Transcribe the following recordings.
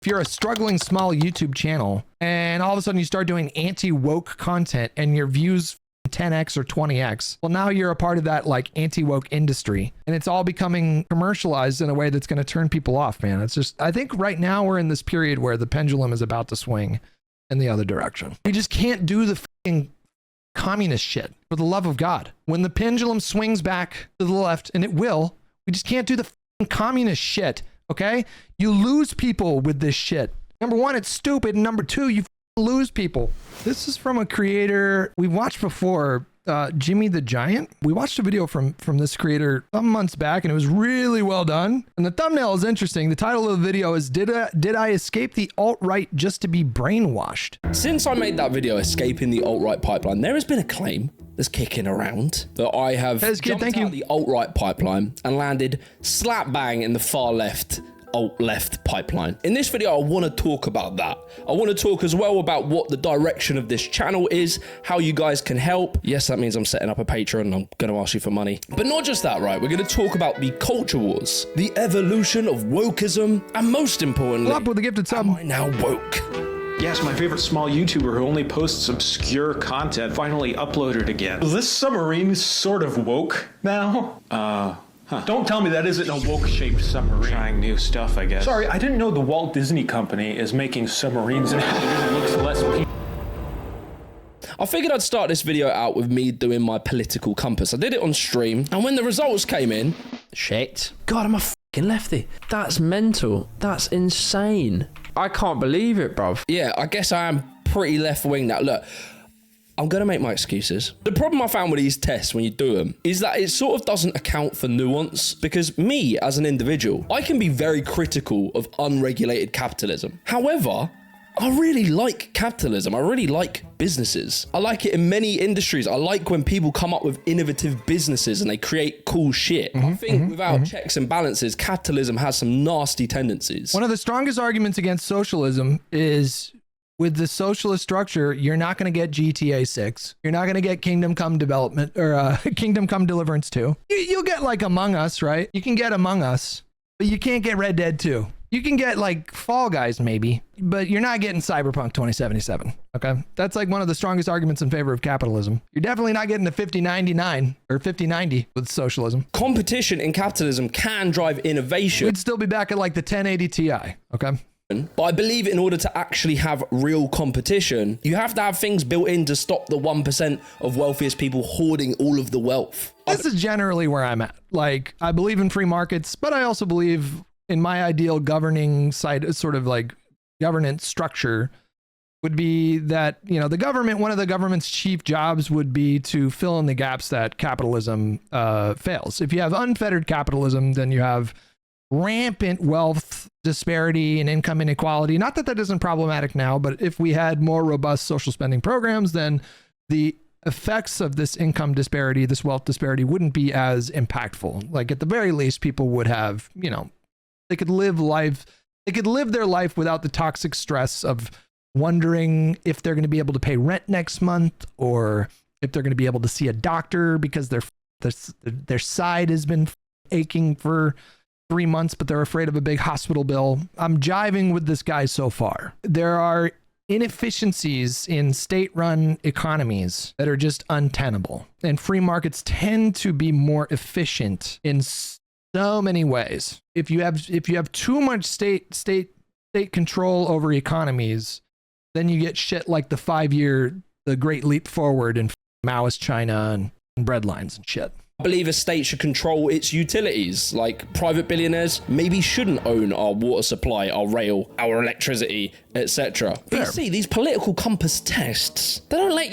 If you're a struggling small YouTube channel and all of a sudden you start doing anti-woke content and your views 10x or 20x, well, now you're a part of that like anti-woke industry, and it's all becoming commercialized in a way that's going to turn people off, man. It's just, I think right now we're in this period where the pendulum is about to swing in the other direction. You just can't do the fucking communist shit, for the love of God. When the pendulum swings back to the left, and it will, we just can't do the fucking communist shit, okay? You lose people with this shit. Number one, it's stupid, and number two, you lose people. This is from a creator we watched before, Jimmy the Giant. We watched a video from this creator some months back, and it was really well done. And the thumbnail is interesting. The title of the video is, Did I escape the alt-right just to be brainwashed? Since I made that video, Escaping the Alt-Right Pipeline, there has been a claim that's kicking around that I have jumped out of the alt-right pipeline and landed slap bang in the far left alt-left pipeline. In this video, I want to talk about that. I want to talk as well about what the direction of this channel is, how you guys can help. Yes, that means I'm setting up a Patreon and I'm going to ask you for money. But not just that, right? We're going to talk about the culture wars, the evolution of wokeism, and most importantly, Up with the gifted sub. am I now woke? Yes, my favorite small YouTuber who only posts obscure content finally uploaded again. Is this submarine sort of woke now? Don't tell me that isn't a woke-shaped submarine. Trying new stuff, I guess. Sorry, I didn't know the Walt Disney Company is making submarines and it looks less I figured I'd start this video out with me doing my political compass. I did it on stream, and when the results came in, shit. God, I'm a fucking lefty. That's mental. That's insane. I can't believe it, bruv. Yeah, I guess I am pretty left-wing now. Look, I'm going to make my excuses. The problem I found with these tests when you do them is that it sort of doesn't account for nuance, because me as an individual, I can be very critical of unregulated capitalism. However, I really like capitalism. I really like businesses. I like it in many industries. I like when people come up with innovative businesses and they create cool shit. I think without checks and balances, capitalism has some nasty tendencies. One of the strongest arguments against socialism is, with the socialist structure, you're not going to get GTA 6. You're not going to get Kingdom Come Development or Kingdom Come Deliverance 2. You'll get like Among Us, right? You can get Among Us, but you can't get Red Dead 2. You can get like Fall Guys maybe, but you're not getting Cyberpunk 2077. Okay. That's like one of the strongest arguments in favor of capitalism. You're definitely not getting the 5099 or 5090 with socialism. Competition in capitalism can drive innovation. We'd still be back at like the 1080 Ti. Okay. But I believe in order to actually have real competition, you have to have things built in to stop the 1% of wealthiest people hoarding all of the wealth. This is generally where I'm at. Like, I believe in free markets, but I also believe in my ideal governing side, sort of like governance structure would be that, you know, the government, one of the government's chief jobs would be to fill in the gaps that capitalism fails. If you have unfettered capitalism, then you have rampant wealth disparity and income inequality. Not that that isn't problematic now, but if we had more robust social spending programs, then the effects of this income disparity, this wealth disparity, wouldn't be as impactful. Like, at the very least, people would have, you know, they could live their life without the toxic stress of wondering if they're going to be able to pay rent next month, or if they're going to be able to see a doctor because their side has been aching for 3 months, but they're afraid of a big hospital bill. I'm jiving with this guy so far. There are inefficiencies in state-run economies that are just untenable, and free markets tend to be more efficient in so many ways. If you have too much state control over economies, then you get shit like the Great Leap Forward in Maoist China and breadlines and shit. I believe a state should control its utilities. Like, private billionaires maybe shouldn't own our water supply, our rail, our electricity, etc. But you see, these political compass tests, they don't let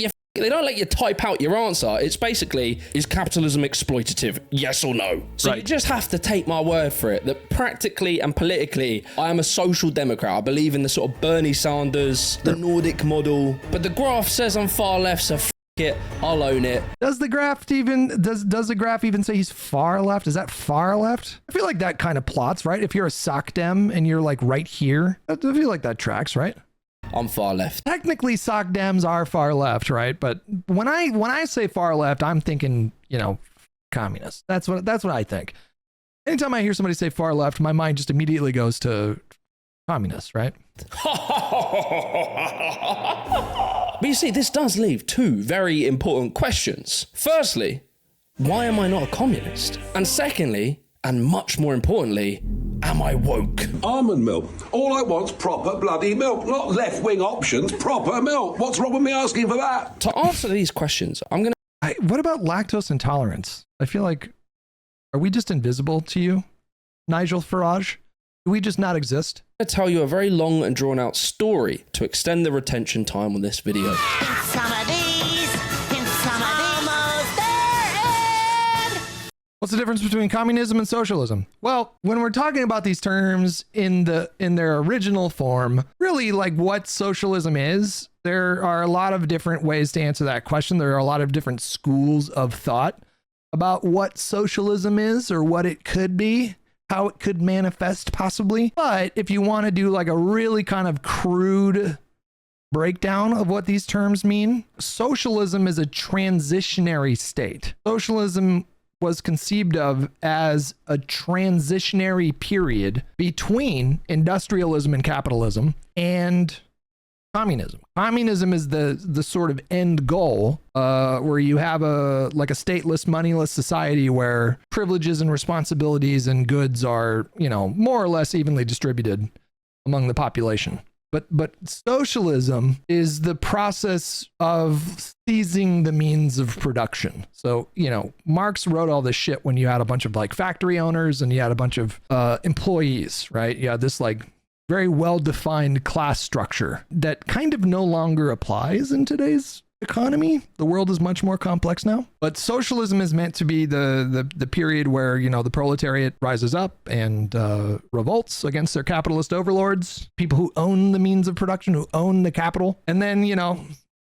you type out your answer. It's basically, is capitalism exploitative? Yes or no? So you just have to take my word for it that practically and politically, I am a social democrat. I believe in the sort of Bernie Sanders, the Nordic model. But the graph says I'm far left, so it, I'll own it. Does the graph even say he's far left? Is that far left? I feel like that kind of plots, right? If you're a sock dem and you're like right here, I feel like that tracks, right? I'm far left. Technically, sock dems are far left, right? But when I say far left, I'm thinking, you know, communist. That's what I think. Anytime I hear somebody say far left, my mind just immediately goes to communist, right? But you see, this does leave two very important questions. Firstly, why am I not a communist? And secondly, and much more importantly, am I woke? Almond milk. All I want's proper bloody milk, not left-wing options, proper milk. What's wrong with me asking for that? To answer these questions, I'm going to... What about lactose intolerance? I feel like, are we just invisible to you, Nigel Farage? Do we just not exist? tell you a very long and drawn out story to extend the retention time on this video. What's the difference between communism and socialism? Well, when we're talking about these terms in their original form, really like what socialism is, there are a lot of different ways to answer that question. There are a lot of different schools of thought about what socialism is or what it could be, how it could manifest possibly. But if you want to do like a really kind of crude breakdown of what these terms mean, socialism is a transitionary state. Socialism was conceived of as a transitionary period between industrialism and capitalism and communism. Communism is the sort of end goal where you have a stateless, moneyless society where privileges and responsibilities and goods are, more or less evenly distributed among the population. But socialism is the process of seizing the means of production. So, Marx wrote all this shit when you had a bunch of like factory owners and you had a bunch of employees, right? You had this like very well-defined class structure that kind of no longer applies in today's economy. The world is much more complex now. But socialism is meant to be the period where, the proletariat rises up and revolts against their capitalist overlords, people who own the means of production, who own the capital. And then,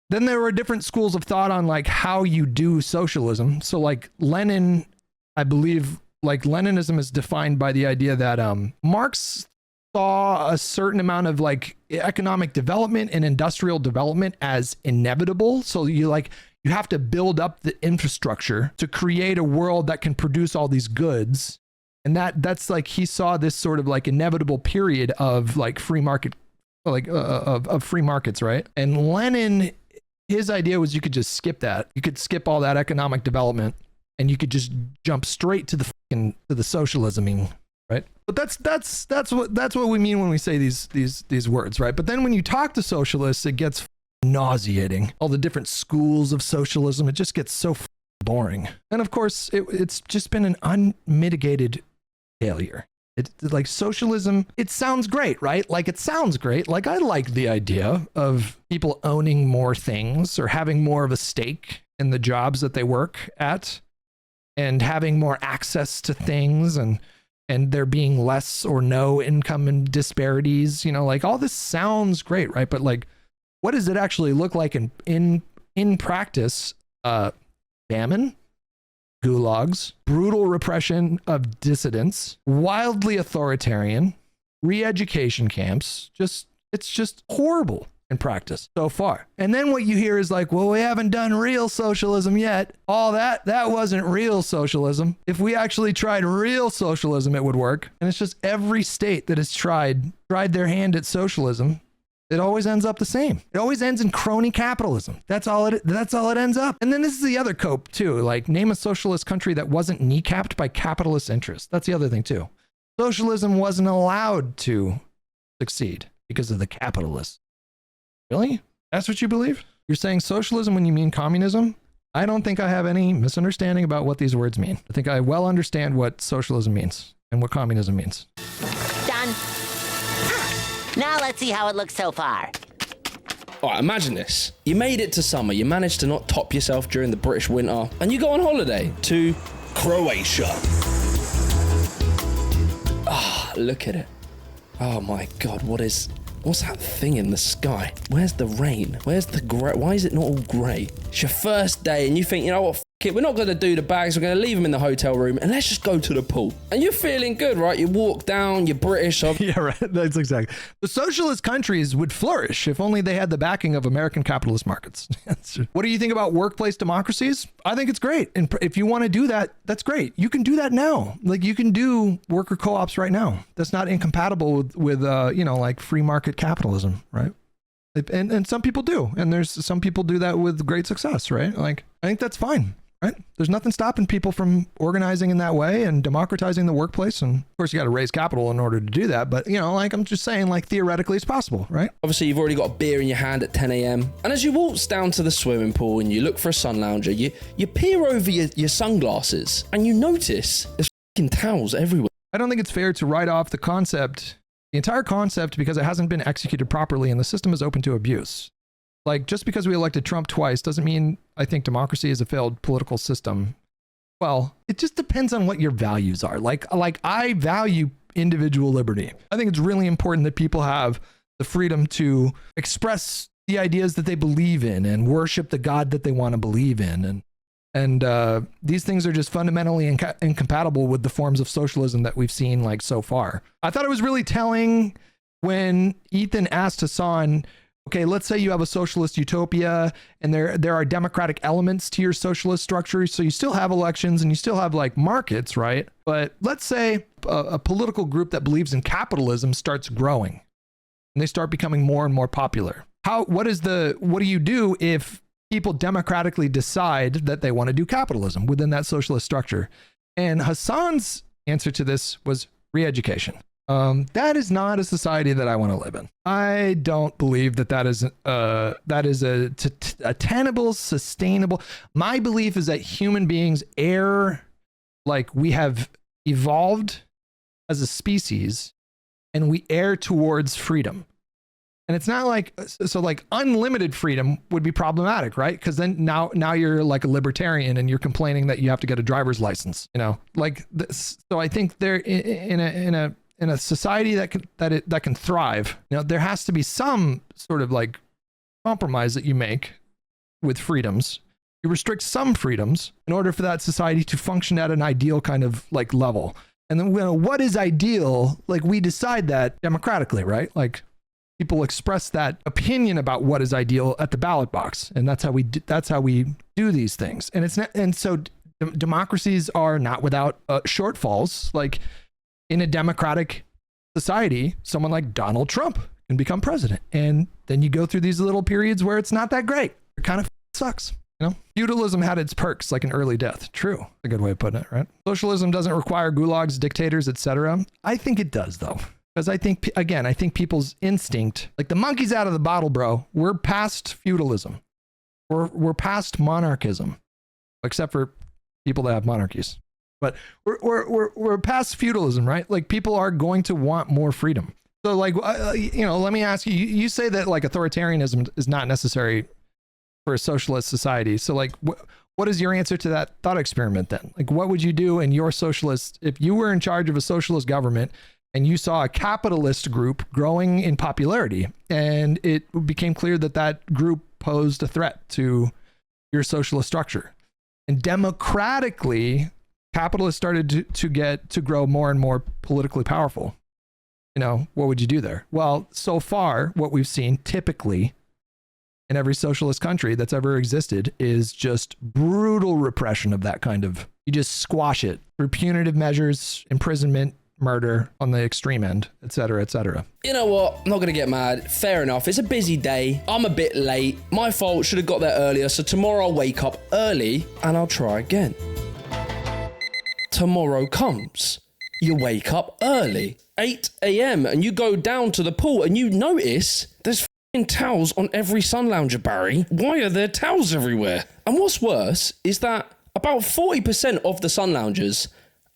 then there were different schools of thought on like how you do socialism. So like Lenin, I believe like Leninism is defined by the idea that Marx saw a certain amount of like economic development and industrial development as inevitable. So you have to build up the infrastructure to create a world that can produce all these goods. And that's like, he saw this sort of like inevitable period of like free market, like of free markets, right? And Lenin, his idea was you could just skip that. You could skip all that economic development and you could just jump straight to the socialisming. Right. But that's what we mean when we say these words. Right. But then when you talk to socialists, it gets nauseating. All the different schools of socialism, it just gets so boring. And of course, it's just been an unmitigated failure. It's like socialism, it sounds great, right? Like it sounds great. Like I like the idea of people owning more things or having more of a stake in the jobs that they work at and having more access to things and there being less or no income and disparities, like all this sounds great, right? But like, what does it actually look like in practice? Famine, gulags, brutal repression of dissidents, wildly authoritarian, re-education camps. It's just horrible in practice so far. And then what you hear is like, well, we haven't done real socialism yet. All that wasn't real socialism. If we actually tried real socialism, it would work. And it's just every state that has tried their hand at socialism, it always ends up the same. It always ends in crony capitalism. That's all it ends up. And then this is the other cope too. Like name a socialist country that wasn't kneecapped by capitalist interests. That's the other thing too. Socialism wasn't allowed to succeed because of the capitalists. Really? That's what you believe? You're saying socialism when you mean communism? I don't think I have any misunderstanding about what these words mean. I think I well understand what socialism means and what communism means. Done. Now let's see how it looks so far. All right, imagine this. You made it to summer, you managed to not top yourself during the British winter, and you go on holiday to Croatia. Ah, look at it. Oh my God, what's that thing in the sky? Where's the rain? Where's the grey? Why is it not all grey? It's your first day and you think, what, it, we're not going to do the bags, we're going to leave them in the hotel room and let's just go to the pool. And you're feeling good, right? You walk down, you're British. Yeah, right. That's exactly. The socialist countries would flourish if only they had the backing of American capitalist markets. What do you think about workplace democracies? I think it's great. And if you want to do that, that's great. You can do that now. Like you can do worker co-ops right now. That's not incompatible with like free market capitalism, right? And some people do. And there's some people do that with great success, right? Like, I think that's fine, right? There's nothing stopping people from organizing in that way and democratizing the workplace. And of course, you got to raise capital in order to do that. But, like I'm just saying, like theoretically it's possible, right? Obviously, you've already got a beer in your hand at 10 a.m. And as you waltz down to the swimming pool and you look for a sun lounger, you peer over your sunglasses and you notice there's fucking towels everywhere. I don't think it's fair to write off the entire concept because it hasn't been executed properly and the system is open to abuse. Like just because we elected Trump twice doesn't mean I think democracy is a failed political system. Well, it just depends on what your values are. Like I value individual liberty. I think it's really important that people have the freedom to express the ideas that they believe in and worship the God that they want to believe in. And these things are just fundamentally incompatible with the forms of socialism that we've seen like so far. I thought it was really telling when Ethan asked Hassan, okay, let's say you have a socialist utopia and there are democratic elements to your socialist structure. So you still have elections and you still have like markets, right? But let's say a political group that believes in capitalism starts growing and they start becoming more and more popular. What do you do if people democratically decide that they want to do capitalism within that socialist structure? And Hassan's answer to this was re-education. That is not a society that I want to live in. I don't believe that is a tenable, sustainable. My belief is that human beings we have evolved as a species and we err towards freedom. And it's not like unlimited freedom would be problematic, right? Because then now you're like a libertarian and you're complaining that you have to get a driver's license, like this. So I think they're in a society that can thrive. There has to be some sort of like compromise that you make with freedoms. You restrict some freedoms in order for that society to function at an ideal kind of like level. And then what is ideal? Like we decide that democratically, right? Like people express that opinion about what is ideal at the ballot box, and that's how we do these things. And it's not, and so democracies are not without shortfalls. Like in a democratic society, someone like Donald Trump can become president, and then you go through these little periods where it's not that great. It kind of sucks. Feudalism had its perks, like an early death. True, a good way of putting it, right? Socialism doesn't require gulags, dictators, etc. I think it does, though. Because I think people's instinct, like the monkey's out of the bottle, bro. We're past feudalism. We're past monarchism, except for people that have monarchies. But we're past feudalism, right? Like people are going to want more freedom. So like, let me ask you, you say that like authoritarianism is not necessary for a socialist society. So like, what is your answer to that thought experiment then? Like, what would you do in your socialist, if you were in charge of a socialist government and you saw a capitalist group growing in popularity and it became clear that that group posed a threat to your socialist structure, and democratically capitalists started to grow more and more politically powerful, what would you do there? Well, so far what we've seen typically in every socialist country that's ever existed is just brutal repression of that kind of, you just squash it through punitive measures, imprisonment, murder on the extreme end, etc., etc. You know what? I'm not going to get mad. Fair enough. It's a busy day. I'm a bit late. My fault. Should have got there earlier. So tomorrow I'll wake up early and I'll try again. Tomorrow comes. You wake up early, 8 a.m. and you go down to the pool and you notice there's f***ing towels on every sun lounger, Barry. Why are there towels everywhere? And what's worse is that about 40% of the sun loungers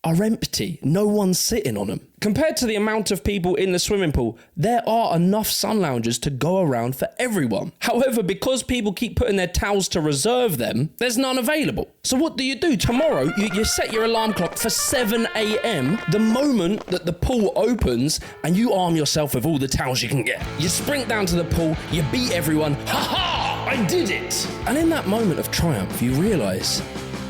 are empty. No one's sitting on them. Compared to the amount of people in the swimming pool, there are enough sun loungers to go around for everyone. However, because people keep putting their towels to reserve them, there's none available. So what do? Tomorrow, you set your alarm clock for 7 a.m. the moment that the pool opens, and you arm yourself with all the towels you can get. You sprint down to the pool, you beat everyone. Ha ha! I did it! And in that moment of triumph, you realise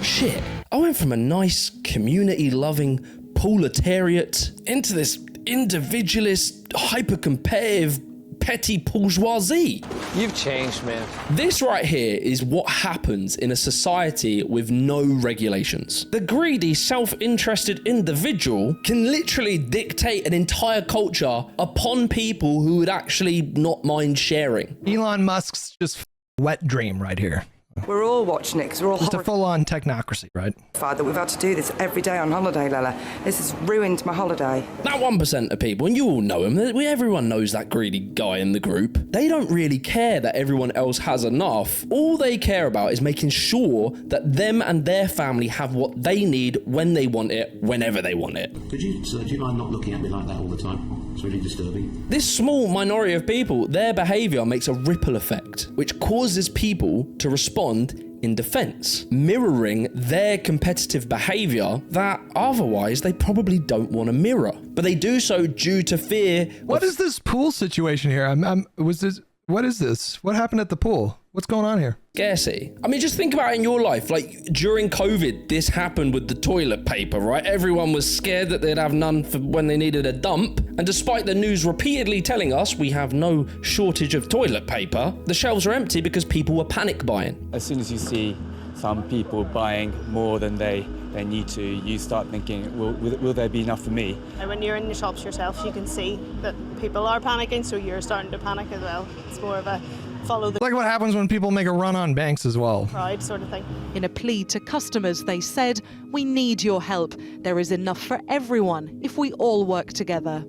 shit, I went from a nice, community-loving proletariat into this individualist, hyper-competitive, petty bourgeoisie. You've changed, man. This right here is what happens in a society with no regulations. The greedy, self-interested individual can literally dictate an entire culture upon people who would actually not mind sharing. Elon Musk's just wet dream right here. We're all watching it because we're all Just a full-on technocracy, right? horrified that we've had to do this every day on holiday, Lella. This has ruined my holiday. That 1% of people, and you all know him, everyone knows that greedy guy in the group. They don't really care that everyone else has enough. All they care about is making sure that them and their family have what they need when they want it, whenever they want it. Do you mind not looking at me like that all the time? It's really disturbing. This small minority of people, their behaviour makes a ripple effect, which causes people to respond in defense, mirroring their competitive behavior that otherwise they probably don't want to mirror. But they do so due to fear. What is this pool situation here? What is this? What happened at the pool? What's going on here? Scarcity. I mean, just think about it in your life. Like during COVID, this happened with the toilet paper, right? Everyone was scared that they'd have none for when they needed a dump. And despite the news repeatedly telling us we have no shortage of toilet paper, the shelves are empty because people were panic buying. As soon as you see some people buying more than they need to, you start thinking, will there be enough for me? And when you're in the shops yourself, you can see that people are panicking, so you're starting to panic as well. It's more of a follow the Like what happens when people make a run on banks as well. crowd sort of thing. In a plea to customers, they said, "We need your help. There is enough for everyone if we all work together."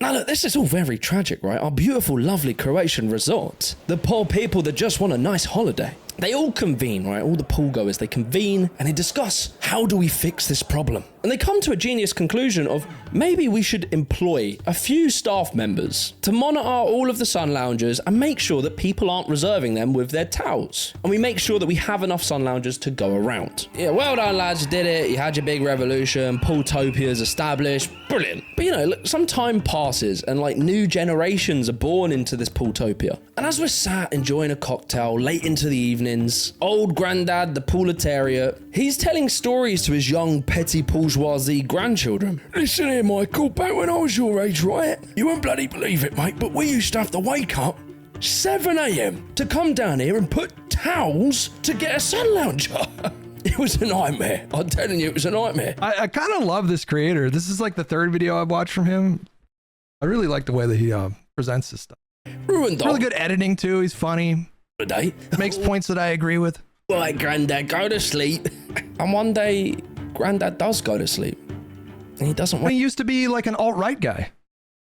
Now look, this is all very tragic, right? Our beautiful, lovely Croatian resort. The poor people that just want a nice holiday. They all convene, right? All the pool goers, they convene and they discuss, how do we fix this problem? And they come to a genius conclusion of maybe we should employ a few staff members to monitor all of the sun loungers and make sure that people aren't reserving them with their towels. And we make sure that we have enough sun loungers to go around. Yeah, well done lads, you did it. You had your big revolution, Pooltopia's established, brilliant. But you know, look, some time passes and like new generations are born into this Pooltopia. And as we're sat enjoying a cocktail late into the evenings, old granddad, the proletariat, he's telling stories to his young petty bourgeoisie grandchildren. Listen here, Michael, back when I was your age, right? You won't bloody believe it, mate, but we used to have to wake up 7 a.m. to come down here and put towels to get a sun lounger. It was a nightmare. I'm telling you, it was a nightmare. I kind of love this creator. This is like the third video I've watched from him. I really like the way that he presents this stuff. Ruined Really good editing too. He's funny. Today. Makes points that I agree with. Right, Granddad, go to sleep. And one day, Granddad does go to sleep. And he doesn't want... He used to be like an alt-right guy.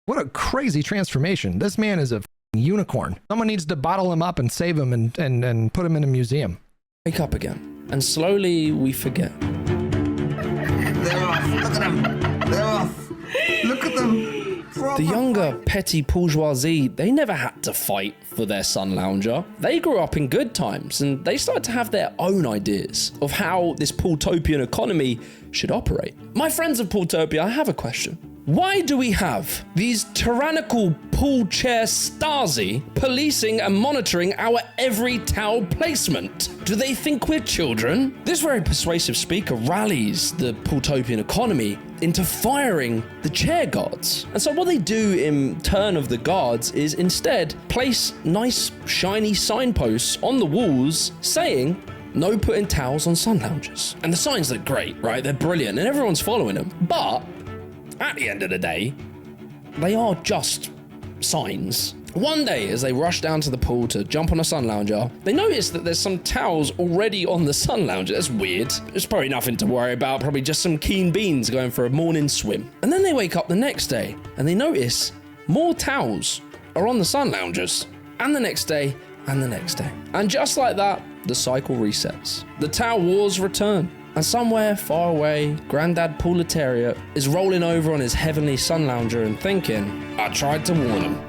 What a crazy transformation. This man is a unicorn. Someone needs to bottle him up and save him and put him in a museum. Wake up again. And slowly we forget. They're off. Look at them. They're off. Look at them. The younger petty bourgeoisie, they never had to fight for their sun lounger. They grew up in good times and they started to have their own ideas of how this Pooltopian economy should operate. My friends of Pooltopia, I have a question. Why do we have these tyrannical pool chair Stasi policing and monitoring our every towel placement? Do they think we're children? This very persuasive speaker rallies the Pooltopian economy into firing the chair guards. And so what they do in turn of the guards is instead place nice shiny signposts on the walls saying, no putting towels on sun loungers. And the signs look great, right? They're brilliant and everyone's following them. But at the end of the day, they are just signs. One day, as they rush down to the pool to jump on a sun lounger, they notice that there's some towels already on the sun lounger. That's weird. It's probably nothing to worry about, probably just some keen beans going for a morning swim. And then they wake up the next day and they notice more towels are on the sun loungers. And the next day, and the next day. And just like that, the cycle resets. The towel wars return. And somewhere far away, Grandad Proletariat is rolling over on his heavenly sun lounger and thinking, I tried to warn him.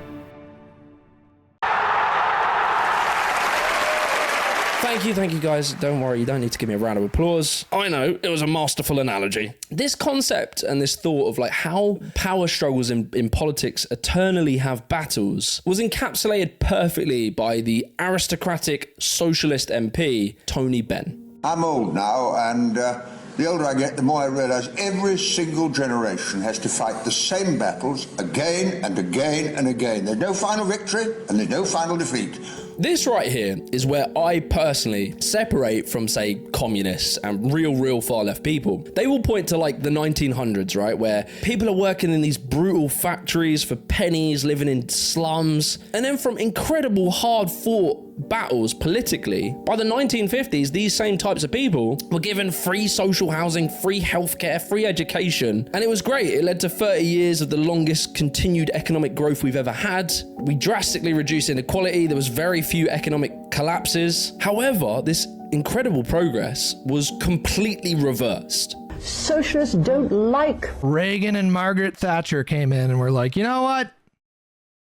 Thank you guys. Don't worry, you don't need to give me a round of applause. I know, it was a masterful analogy. This concept and this thought of like how power struggles in politics eternally have battles was encapsulated perfectly by the aristocratic socialist MP, Tony Benn. I'm old now, and the older I get, the more I realise every single generation has to fight the same battles again and again and again. There's no final victory and there's no final defeat. This right here is where I personally separate from, say, communists and real far left people. They will point to like the 1900s, right? Where people are working in these brutal factories for pennies, living in slums. And then from incredible hard fought battles politically, by the 1950s, these same types of people were given free social housing, free healthcare, free education. And it was great. It led to 30 years of the longest continued economic growth we've ever had. We drastically reduced inequality. There was very few economic collapses. However, this incredible progress was completely reversed. Socialists don't like. Reagan and Margaret Thatcher came in and were like, you know what?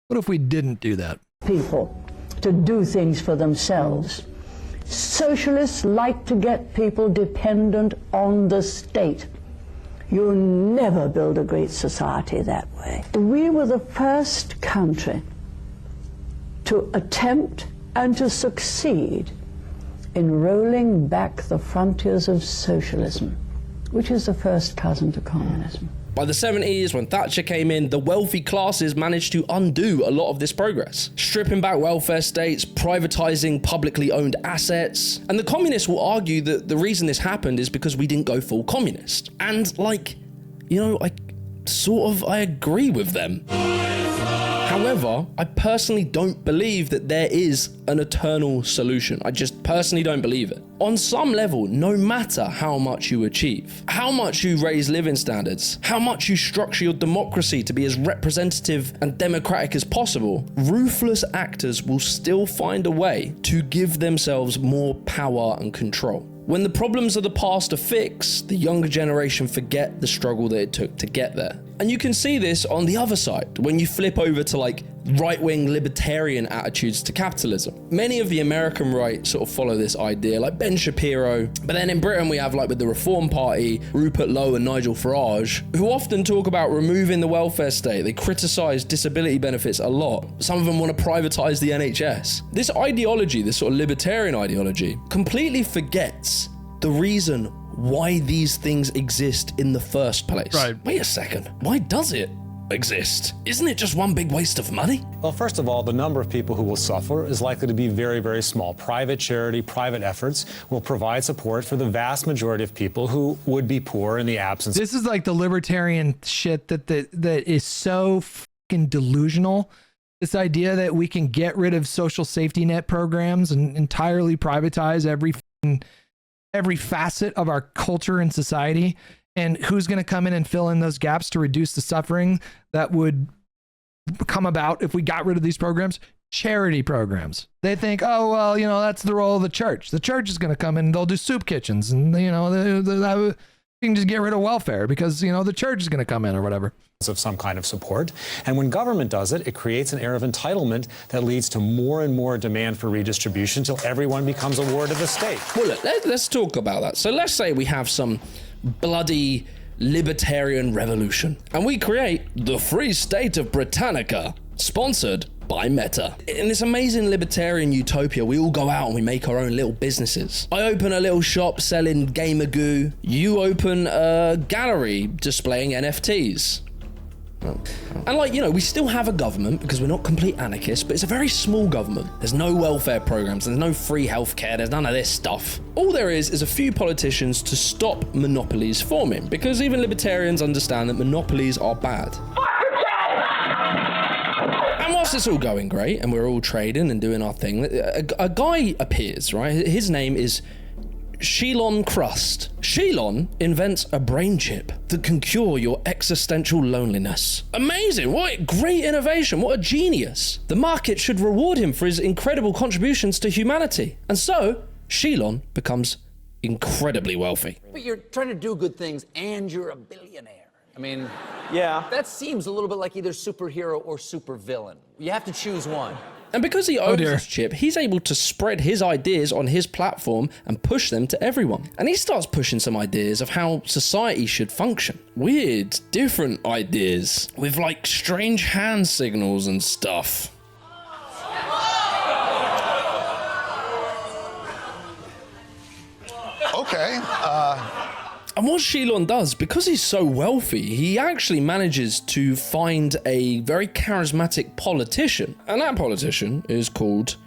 What if we didn't do that? People to do things for themselves. Socialists like to get people dependent on the state. You'll never build a great society that way. We were the first country to attempt and to succeed in rolling back the frontiers of socialism, which is the first cousin to communism. By the 70s, when Thatcher came in, the wealthy classes managed to undo a lot of this progress, stripping back welfare states, privatizing publicly owned assets. And the communists will argue that the reason this happened is because we didn't go full communist. And like, you know, I agree with them. However, I personally don't believe that there is an eternal solution. I just personally don't believe it. On some level, no matter how much you achieve, how much you raise living standards, how much you structure your democracy to be as representative and democratic as possible, ruthless actors will still find a way to give themselves more power and control. When the problems of the past are fixed, the younger generation forget the struggle that it took to get there. And you can see this on the other side, when you flip over to like right-wing libertarian attitudes to capitalism. Many of the American right sort of follow this idea, like Ben Shapiro. But then in Britain, we have like with the Reform Party, Rupert Lowe and Nigel Farage, who often talk about removing the welfare state. They criticize disability benefits a lot. Some of them want to privatize the NHS. This ideology, this sort of libertarian ideology, completely forgets the reason why these things exist in the first place. Right. Wait a second. Why does it exist? Isn't it just one big waste of money? Well, first of all, the number of people who will suffer is likely to be very, very small. Private charity, private efforts will provide support for the vast majority of people who would be poor in the absence. This is like the libertarian shit that is so fucking delusional. This idea that we can get rid of social safety net programs and entirely privatize every facet of our culture and society. And who's going to come in and fill in those gaps to reduce the suffering that would come about if we got rid of these programs? Charity programs. They think, oh, well, you know, that's the role of the church. The church is going to come in and they'll do soup kitchens and, you know, you can just get rid of welfare because, you know, the church is going to come in or whatever. Of some kind of support. And when government does it, it creates an air of entitlement that leads to more and more demand for redistribution until everyone becomes a ward of the state. Well, look, let's talk about that. So let's say we have some bloody libertarian revolution and we create the Free State of Britannica, sponsored by Meta. In this amazing libertarian utopia, we all go out and we make our own little businesses. I open a little shop selling gamer goo. You open a gallery displaying NFTs. And like, you know, we still have a government because we're not complete anarchists, but it's a very small government. There's no welfare programs, there's no free healthcare, there's none of this stuff. All there is a few politicians to stop monopolies forming, because even libertarians understand that monopolies are bad. And whilst it's all going great and we're all trading and doing our thing, a guy appears, right? His name is Shelon Crust. Shelon invents a brain chip that can cure your existential loneliness. Amazing! What a great innovation! What a genius! The market should reward him for his incredible contributions to humanity. And so, Shelon becomes incredibly wealthy. But you're trying to do good things and you're a billionaire. I mean, yeah, that seems a little bit like either superhero or supervillain. You have to choose one. And because he owns this chip, he's able to spread his ideas on his platform and push them to everyone. And he starts pushing some ideas of how society should function. Weird, different ideas with like strange hand signals and stuff. Okay. And what Shilon does, because he's so wealthy, he actually manages to find a very charismatic politician. And that politician is called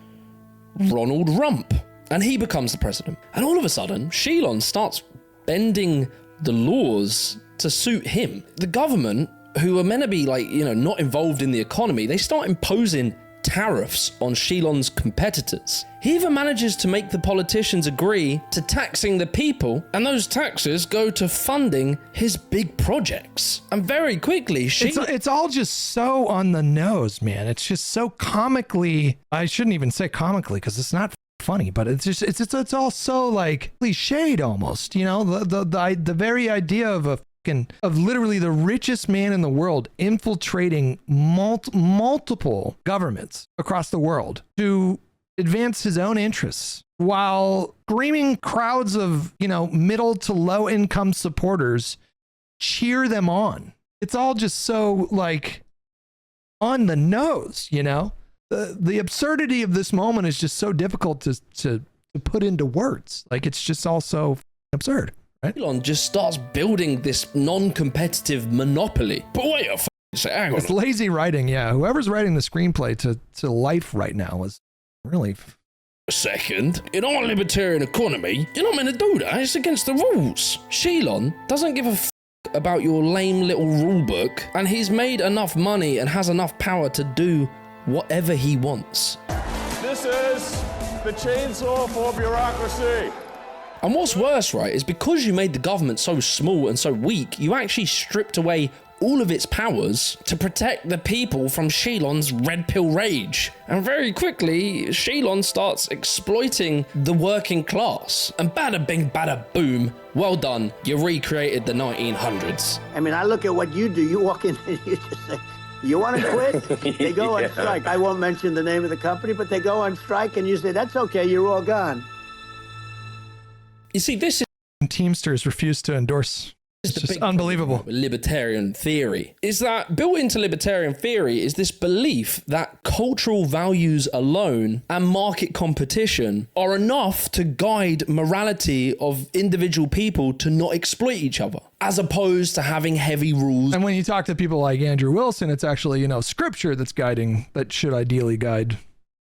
Ronald Rump. And he becomes the president. And all of a sudden, Shilon starts bending the laws to suit him. The government, who are meant to be like, not involved in the economy, they start imposing tariffs on Shilon's competitors. He even manages to make the politicians agree to taxing the people, and those taxes go to funding his big projects. And very quickly, it's all just so on the nose, man. It's just so comically, I shouldn't even say comically because it's not funny, but it's all so like cliched almost, the very idea of literally the richest man in the world infiltrating multiple governments across the world to advance his own interests while screaming crowds of, middle to low income supporters cheer them on. It's all just so like on the nose, the absurdity of this moment is just so difficult to put into words. Like it's just all so absurd. Right? Elon just starts building this non-competitive monopoly. But wait a second. It's lazy writing, yeah. Whoever's writing the screenplay to life right now was really... Second, in our libertarian economy, you're not meant to do that. It's against the rules. Shilon doesn't give a about your lame little rule book, and he's made enough money and has enough power to do whatever he wants. This is the chainsaw for bureaucracy. And what's worse, right, is because you made the government so small and so weak, you actually stripped away all of its powers to protect the people from Shilon's red pill rage. And very quickly, Shilon starts exploiting the working class. And bada bing, bada boom, well done, you recreated the 1900s. I mean, I look at what you do. You walk in and you just say, you want to quit? They go on strike. I won't mention the name of the company, but they go on strike and you say, that's okay, you're all gone. You see, this is... Teamsters refuse to endorse. It's just unbelievable. Libertarian theory is that built into libertarian theory is this belief that cultural values alone and market competition are enough to guide morality of individual people to not exploit each other, as opposed to having heavy rules. And when you talk to people like Andrew Wilson, it's actually, scripture that should ideally guide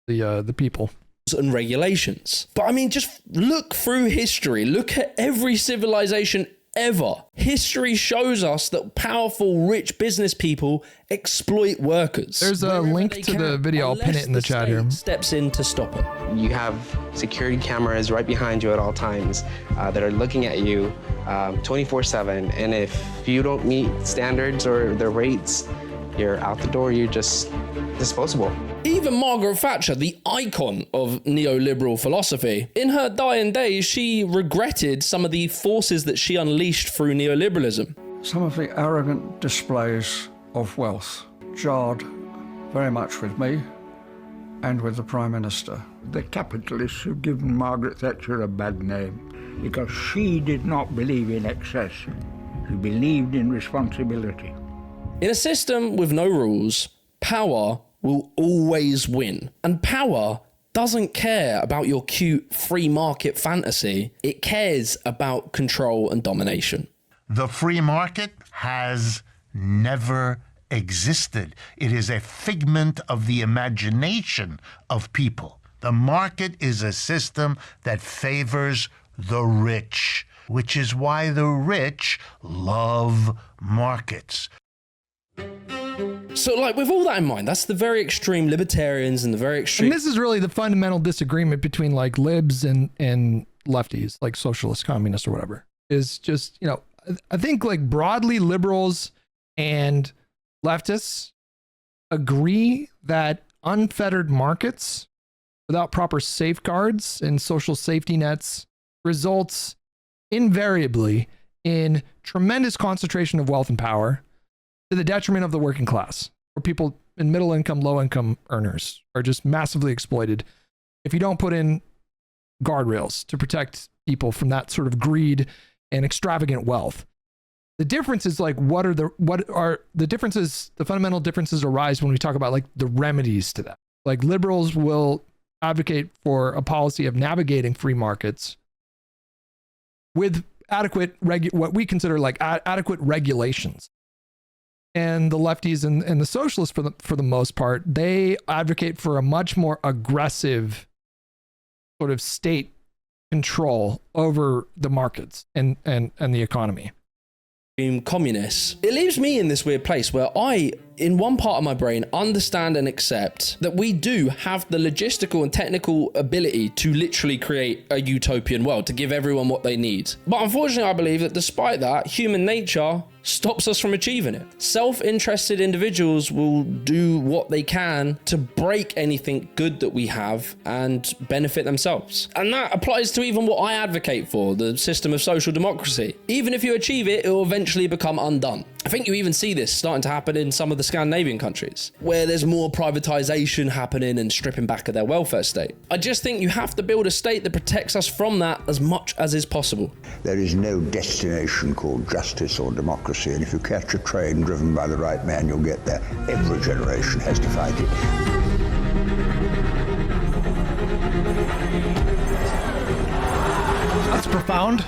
the people. And regulations. But I mean, just look through history. Look at every civilization ever. History shows us that powerful, rich business people exploit workers. There's a link to the video. I'll pin it in the chat here. Steps in to stop it. You have security cameras right behind you at all times that are looking at you 24/7. And if you don't meet standards or the rates, you're out the door. You're just disposable. Even Margaret Thatcher, the icon of neoliberal philosophy, in her dying days, she regretted some of the forces that she unleashed through neoliberalism. Some of the arrogant displays of wealth jarred very much with me and with the Prime Minister. The capitalists have given Margaret Thatcher a bad name because she did not believe in excess. She believed in responsibility. In a system with no rules, power will always win. And power doesn't care about your cute free market fantasy. It cares about control and domination. The free market has never existed. It is a figment of the imagination of people. The market is a system that favors the rich, which is why the rich love markets. So, with all that in mind, that's the very extreme libertarians and the very extreme... And this is really the fundamental disagreement between, libs and lefties, like socialists, communists, or whatever, is just, I think, broadly liberals and leftists agree that unfettered markets without proper safeguards and social safety nets results invariably in tremendous concentration of wealth and power to the detriment of the working class, where people in middle income, low income earners are just massively exploited if you don't put in guardrails to protect people from that sort of greed and extravagant wealth. The difference is what are the differences, the fundamental differences arise when we talk about the remedies to that. Liberals will advocate for a policy of navigating free markets with adequate what we consider like adequate regulations. And the lefties and the socialists, for the most part, they advocate for a much more aggressive sort of state control over the markets and the economy. Communists. It leaves me in this weird place where I, in one part of my brain, understand and accept that we do have the logistical and technical ability to literally create a utopian world, to give everyone what they need. But unfortunately, I believe that despite that, human nature stops us from achieving it. Self-interested individuals will do what they can to break anything good that we have and benefit themselves. And that applies to even what I advocate for, the system of social democracy. Even if you achieve it, it will eventually become undone. I think you even see this starting to happen in some of the Scandinavian countries, where there's more privatization happening and stripping back of their welfare state. I just think you have to build a state that protects us from that as much as is possible. There is no destination called justice or democracy, and if you catch a train driven by the right man, you'll get there. Every generation has to fight it. That's profound.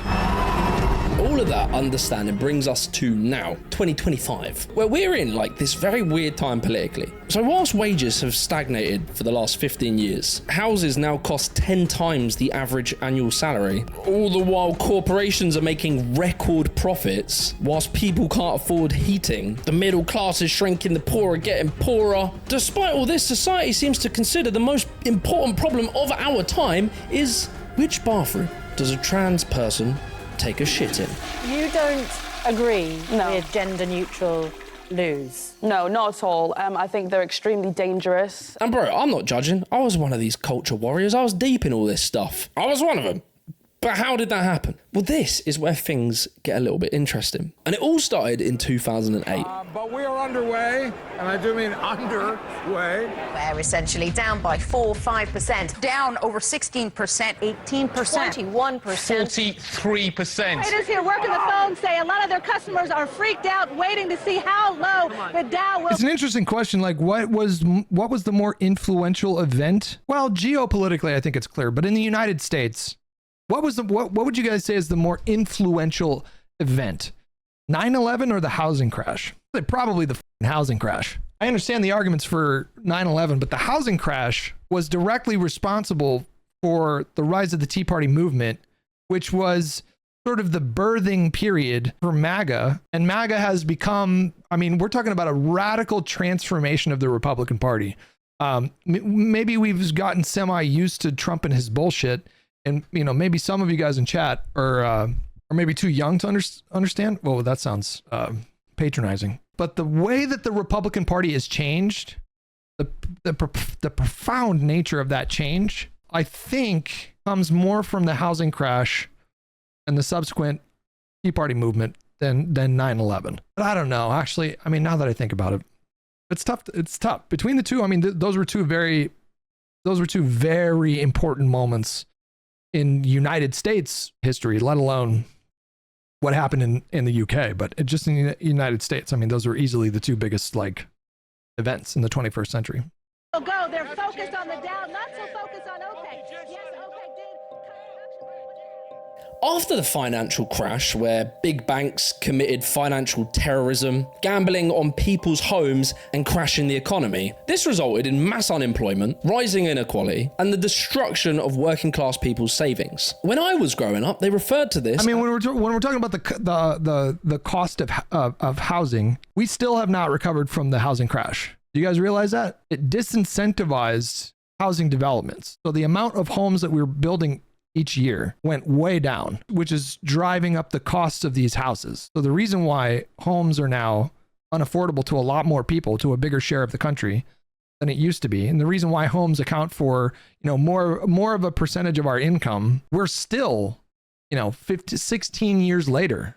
All of that understanding brings us to now, 2025, where we're in like this very weird time politically. So whilst wages have stagnated for the last 15 years, houses now cost 10 times the average annual salary, all the while corporations are making record profits, whilst people can't afford heating, the middle class is shrinking, the poor are getting poorer. Despite all this, society seems to consider the most important problem of our time is which bathroom does a trans person take a shit in? You don't agree with gender-neutral loos? No, not at all. I think they're extremely dangerous. And bro, I'm not judging. I was one of these culture warriors. I was deep in all this stuff. I was one of them. But how did that happen? Well, this is where things get a little bit interesting. And it all started in 2008. But we are underway, and I do mean underway. We're essentially down by 4-5%. Down over 16%, 18%, 21%. 43%. Traders here working the phone say a lot of their customers are freaked out, waiting to see how low the Dow will. It's an interesting question. Like, what was the more influential event? Well, geopolitically, I think it's clear. But in the United States, what would you guys say is the more influential event? 9/11 or the housing crash? Probably the housing crash. I understand the arguments for 9/11, but the housing crash was directly responsible for the rise of the Tea Party movement, which was sort of the birthing period for MAGA. And MAGA has become, I mean, we're talking about a radical transformation of the Republican Party. Maybe we've gotten semi-used to Trump and his bullshit. And, you know, maybe some of you guys in chat are maybe too young to understand. Well, that sounds patronizing. But the way that the Republican Party has changed, the profound nature of that change, I think comes more from the housing crash and the subsequent Tea Party movement than 9/11. But I don't know. Actually, I mean, now that I think about it, it's tough. It's tough. Between the two, I mean, those were two very important moments in United States history, let alone what happened in the UK, but just in the United States, I mean, those are easily the two biggest like events in the 21st century. Go. They're focused on the Dow, not so focused on OPEC. Yes, OPEC did. After the financial crash, where big banks committed financial terrorism, gambling on people's homes and crashing the economy, this resulted in mass unemployment, rising inequality, and the destruction of working class people's savings. When I was growing up, they referred to this. I mean, when we're talking about the cost of housing, we still have not recovered from the housing crash. Do you guys realize that? It disincentivized housing developments. So the amount of homes that we were building each year went way down, which is driving up the costs of these houses. So the reason why homes are now unaffordable to a lot more people, to a bigger share of the country than it used to be, and the reason why homes account for, you know, more of a percentage of our income, we're still, you know, 16 years later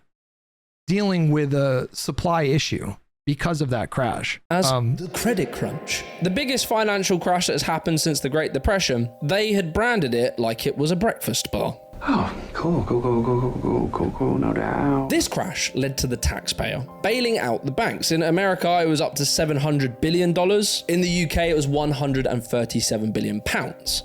dealing with a supply issue because of that crash. As the credit crunch, the biggest financial crash that has happened since the Great Depression, they had branded it like it was a breakfast bar. Oh, Cool, no doubt. This crash led to the taxpayer bailing out the banks. In America, it was up to $700 billion. In the UK, it was £137 billion,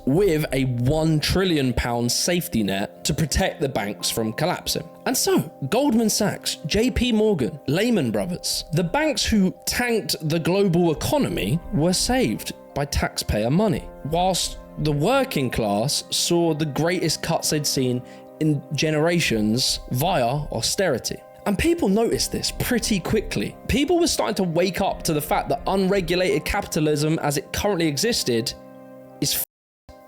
with a £1 trillion safety net to protect the banks from collapsing. And so, Goldman Sachs, JP Morgan, Lehman Brothers, the banks who tanked the global economy were saved by taxpayer money, whilst the working class saw the greatest cuts they'd seen in generations via austerity. And people noticed this pretty quickly. People were starting to wake up to the fact that unregulated capitalism as it currently existed is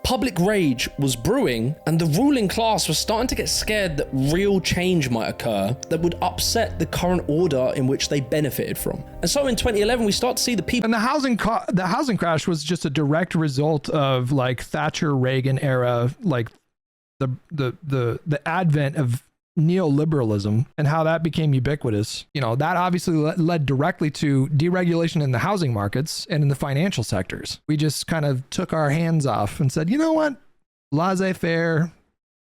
public rage was brewing, and the ruling class was starting to get scared that real change might occur that would upset the current order in which they benefited from. And so in 2011, we start to see the people. And the housing crash was just a direct result of like Thatcher Reagan era, like the advent of neoliberalism and how that became ubiquitous. You know, that obviously led directly to deregulation in the housing markets and in the financial sectors. We just kind of took our hands off and said, you know what, laissez-faire,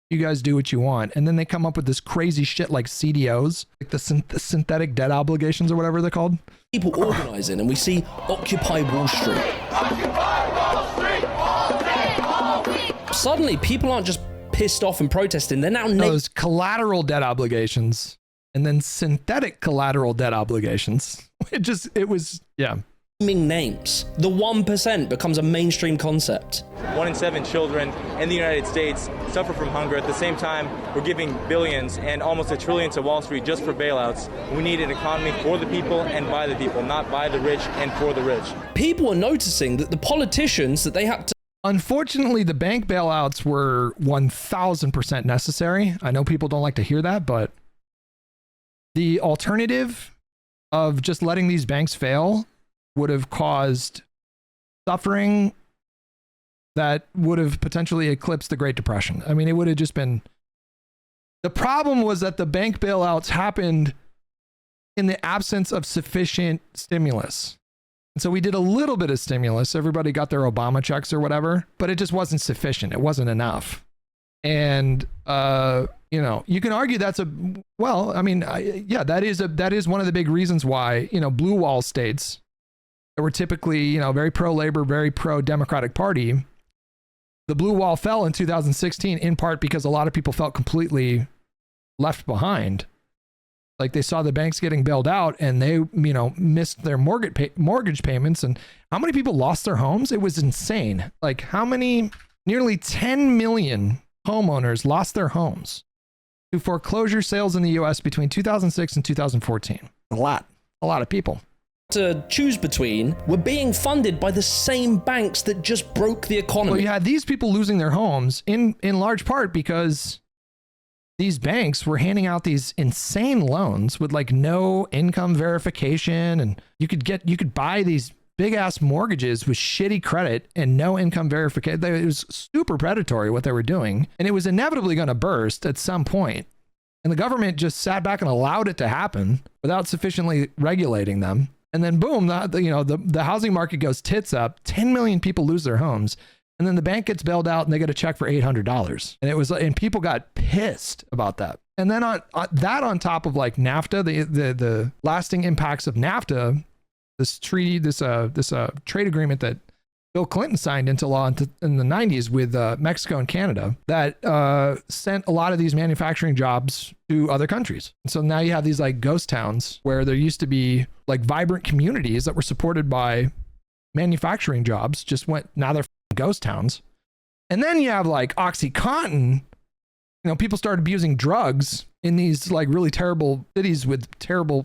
you guys do what you want. And then they come up with this crazy shit like CDOs, like the synthetic debt obligations or whatever they're called. People organizing, and we see Occupy Wall Street. Occupy Wall Street, all day, all week. Suddenly, people aren't just pissed off and protesting. They're now those collateral debt obligations and then synthetic collateral debt obligations. It was names. The 1% becomes a mainstream concept. 1 in 7 children in the United States suffer from hunger. At the same time, we're giving billions and almost $1 trillion to Wall Street just for bailouts. We need an economy for the people and by the people, not by the rich and for the rich. People are noticing that the politicians that they had to. Unfortunately, the bank bailouts were 1000% necessary. I know people don't like to hear that, but the alternative of just letting these banks fail would have caused suffering that would have potentially eclipsed the Great Depression. I mean, it would have just been. The problem was that the bank bailouts happened in the absence of sufficient stimulus. And so we did a little bit of stimulus. Everybody got their Obama checks or whatever, but it just wasn't sufficient. It wasn't enough. And, you know, you can argue that's that is one of the big reasons why, you know, blue wall states that were typically, you know, very pro-labor, very pro-democratic party. The blue wall fell in 2016 in part because a lot of people felt completely left behind. Like they saw the banks getting bailed out and they, you know, missed their mortgage payments. And how many people lost their homes? It was insane. Like how many, nearly 10 million homeowners lost their homes to foreclosure sales in the US between 2006 and 2014. A lot of people. To choose between were being funded by the same banks that just broke the economy. Well, you had these people losing their homes in large part because these banks were handing out these insane loans with like no income verification, and you could buy these big ass mortgages with shitty credit and no income verification. It was super predatory what they were doing, and it was inevitably going to burst at some point. And the government just sat back and allowed it to happen without sufficiently regulating them. And then boom, the housing market goes tits up. 10 million people lose their homes. And then the bank gets bailed out and they get a check for $800. And people got pissed about that. And then on top of like NAFTA, the lasting impacts of NAFTA, this treaty, this trade agreement that Bill Clinton signed into law in the 90s with Mexico and Canada that sent a lot of these manufacturing jobs to other countries. And so now you have these like ghost towns where there used to be like vibrant communities that were supported by manufacturing jobs, now they're ghost towns. And then you have like OxyContin, you know, people started abusing drugs in these like really terrible cities with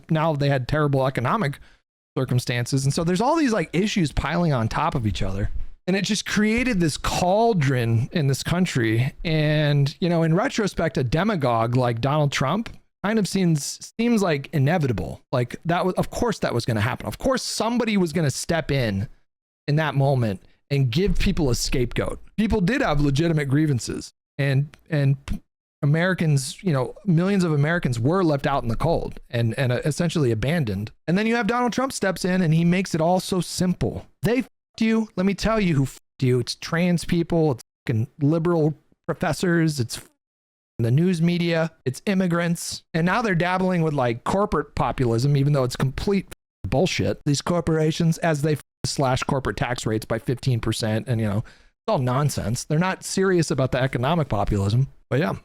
now they had terrible economic circumstances. And so there's all these like issues piling on top of each other. And it just created this cauldron in this country. And, you know, in retrospect, a demagogue like Donald Trump kind of seems like inevitable. Like of course that was going to happen. Of course somebody was going to step in that moment and give people a scapegoat. People did have legitimate grievances, and Americans, you know, millions of Americans were left out in the cold and essentially abandoned. And then you have Donald Trump steps in and he makes it all so simple. They f***ed you. Let me tell you who f***ed you. It's trans people. It's fucking liberal professors. It's the news media, it's immigrants, and now they're dabbling with like corporate populism, even though it's complete bullshit. These corporations, as they slash corporate tax rates by 15%, and it's all nonsense. They're not serious about the economic populism, but yeah.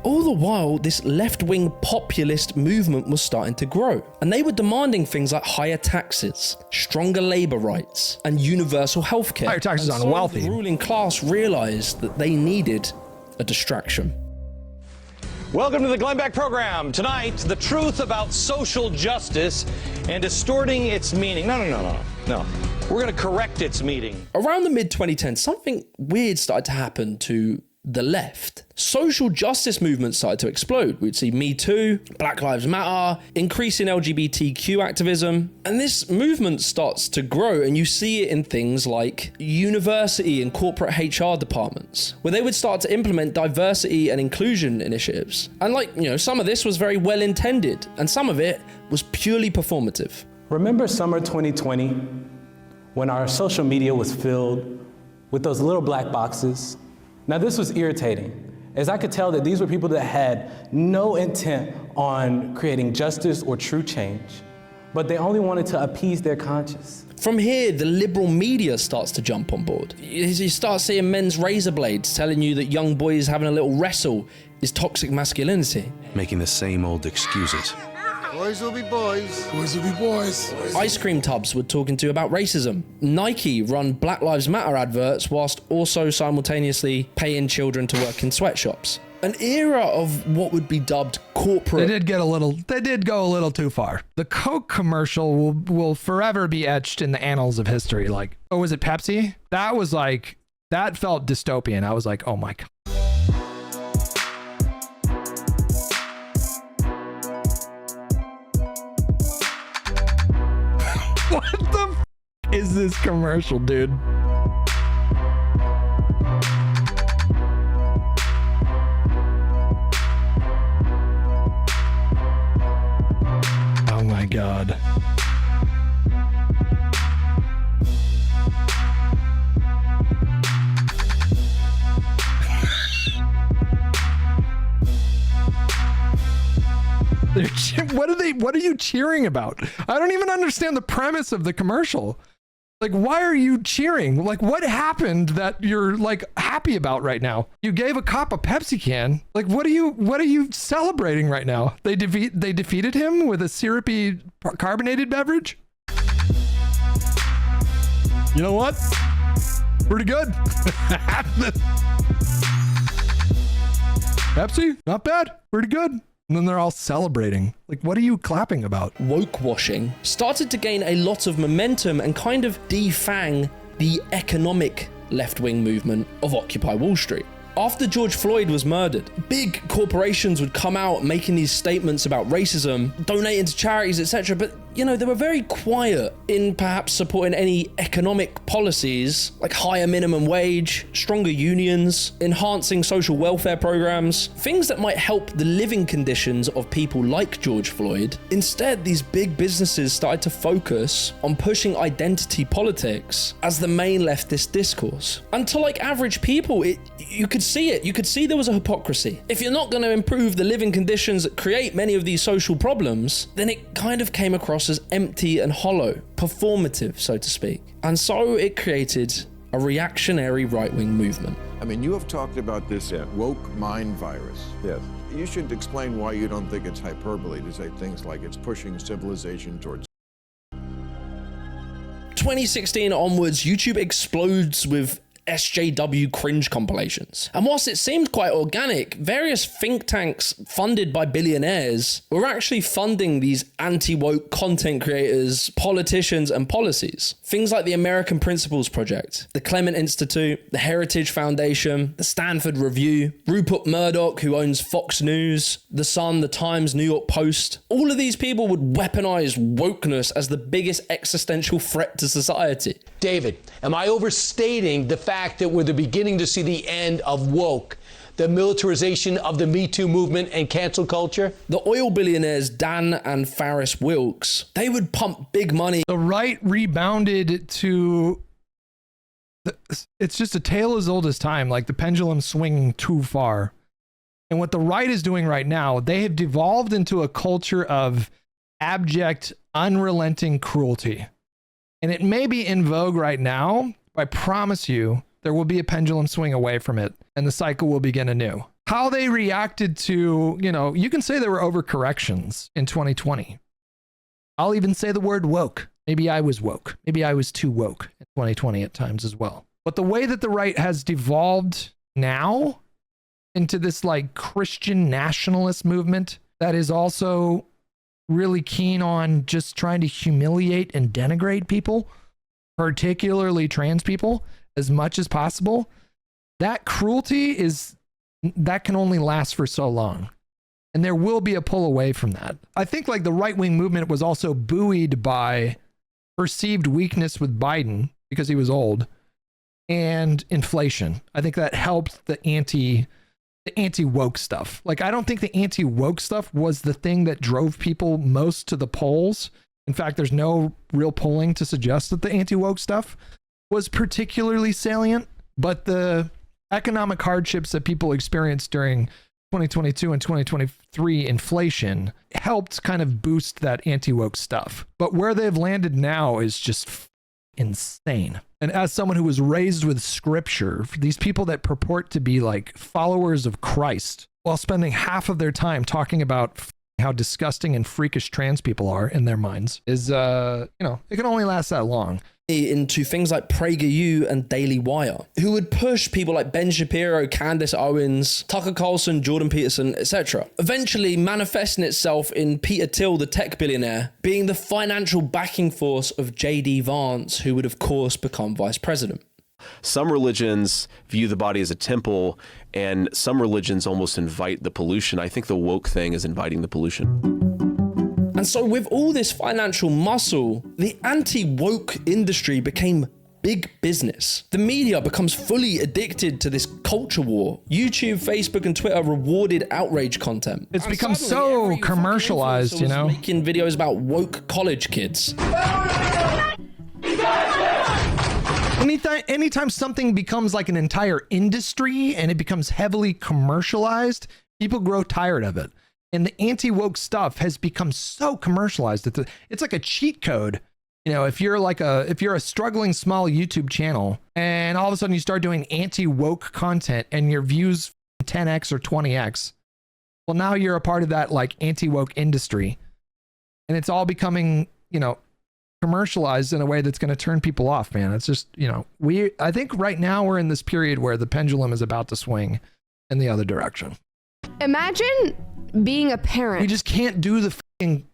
All the while, this left-wing populist movement was starting to grow, and they were demanding things like higher taxes, stronger labor rights, and universal healthcare. Higher taxes on the wealthy. The ruling class realized that they needed a distraction. Welcome to the Glenn Beck program. Tonight, the truth about social justice and distorting its meaning. No. We're going to correct its meaning. Around the mid-2010s, something weird started to happen to the left. Social justice movements started to explode. We'd see Me Too, Black Lives Matter, increasing LGBTQ activism, and this movement starts to grow, and you see it in things like university and corporate HR departments, where they would start to implement diversity and inclusion initiatives. And some of this was very well intended, and some of it was purely performative. Remember summer 2020, when our social media was filled with those little black boxes? Now, this was irritating, as I could tell that these were people that had no intent on creating justice or true change, but they only wanted to appease their conscience. From here, the liberal media starts to jump on board. You start seeing men's razor blades telling you that young boys having a little wrestle is toxic masculinity. Making the same old excuses. Boys will be boys. Boys will be boys. Ice cream tubs were talking to you about racism. Nike run Black Lives Matter adverts whilst also simultaneously paying children to work in sweatshops. An era of what would be dubbed corporate. They did go a little too far. The Coke commercial will forever be etched in the annals of history. Like, oh, was it Pepsi? That felt dystopian. I was like, oh my God. What the f is this commercial, dude? Oh my God. What are you cheering about? I don't even understand the premise of the commercial. Like, why are you cheering? Like, what happened that you're like happy about right now? You gave a cop a Pepsi can. Like, what are you celebrating right now? They defeated him with a syrupy carbonated beverage? You know what? Pretty good. Pepsi, not bad. Pretty good. And then they're all celebrating. Like, what are you clapping about? Woke washing started to gain a lot of momentum and kind of defang the economic left-wing movement of Occupy Wall Street. After George Floyd was murdered, big corporations would come out making these statements about racism, donating to charities, etc. But, they were very quiet in perhaps supporting any economic policies like higher minimum wage, stronger unions, enhancing social welfare programs, things that might help the living conditions of people like George Floyd. Instead, these big businesses started to focus on pushing identity politics as the main leftist discourse. And to average people, you could see it. You could see there was a hypocrisy. If you're not going to improve the living conditions that create many of these social problems, then it kind of came across as empty and hollow, performative, so to speak. And so it created a reactionary right-wing movement. I mean, you have talked about this woke mind virus. Yes. You should explain why you don't think it's hyperbole to say things like it's pushing civilization towards 2016 onwards, YouTube explodes with SJW cringe compilations. And whilst it seemed quite organic, various think tanks funded by billionaires were actually funding these anti-woke content creators, politicians, and policies. Things like the American Principles Project, the Clement Institute, the Heritage Foundation, the Stanford Review, Rupert Murdoch, who owns Fox News, The Sun, The Times, New York Post. All of these people would weaponize wokeness as the biggest existential threat to society. David, am I overstating the fact that we're beginning to see the end of woke, the militarization of the Me Too movement and cancel culture? The oil billionaires Dan and Faris Wilks, they would pump big money. The right rebounded to... It's just a tale as old as time, like the pendulum swinging too far. And what the right is doing right now, they have devolved into a culture of abject, unrelenting cruelty. And it may be in vogue right now, but I promise you, there will be a pendulum swing away from it, and the cycle will begin anew. How they reacted to, you can say there were overcorrections in 2020. I'll even say the word woke. Maybe I was woke. Maybe I was too woke in 2020 at times as well. But the way that the right has devolved now into this like Christian nationalist movement that is also really keen on just trying to humiliate and denigrate people, particularly trans people, as much as possible, that cruelty that can only last for so long. And there will be a pull away from that. I think like the right-wing movement was also buoyed by perceived weakness with Biden because he was old and inflation. I think that helped the anti-woke stuff. Like, I don't think the anti-woke stuff was the thing that drove people most to the polls. In fact, there's no real polling to suggest that the anti-woke stuff was particularly salient, but the economic hardships that people experienced during 2022 and 2023 inflation helped kind of boost that anti-woke stuff. But where they've landed now is just insane. And as someone who was raised with scripture, for these people that purport to be like followers of Christ while spending half of their time talking about how disgusting and freakish trans people are in their minds is, it can only last that long. Into things like PragerU and Daily Wire, who would push people like Ben Shapiro, Candace Owens, Tucker Carlson, Jordan Peterson, etc. Eventually manifesting itself in Peter Thiel, the tech billionaire, being the financial backing force of J.D. Vance, who would of course become vice president. Some religions view the body as a temple, and some religions almost invite the pollution. I think the woke thing is inviting the pollution. And so with all this financial muscle, the anti-woke industry became big business. The media becomes fully addicted to this culture war. YouTube, Facebook, and Twitter rewarded outrage content. It's become so commercialized, Making videos about woke college kids. Anytime something becomes like an entire industry and it becomes heavily commercialized, people grow tired of it. And the anti-woke stuff has become so commercialized. It's like a cheat code. If you're a struggling small YouTube channel and all of a sudden you start doing anti-woke content and your views 10x or 20x, well, now you're a part of that like anti-woke industry. And it's all becoming, commercialized in a way that's going to turn people off, man. It's just, I think right now we're in this period where the pendulum is about to swing in the other direction. Imagine being a parent. We just can't do the fucking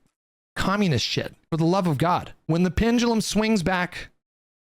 communist shit, for the love of God. When the pendulum swings back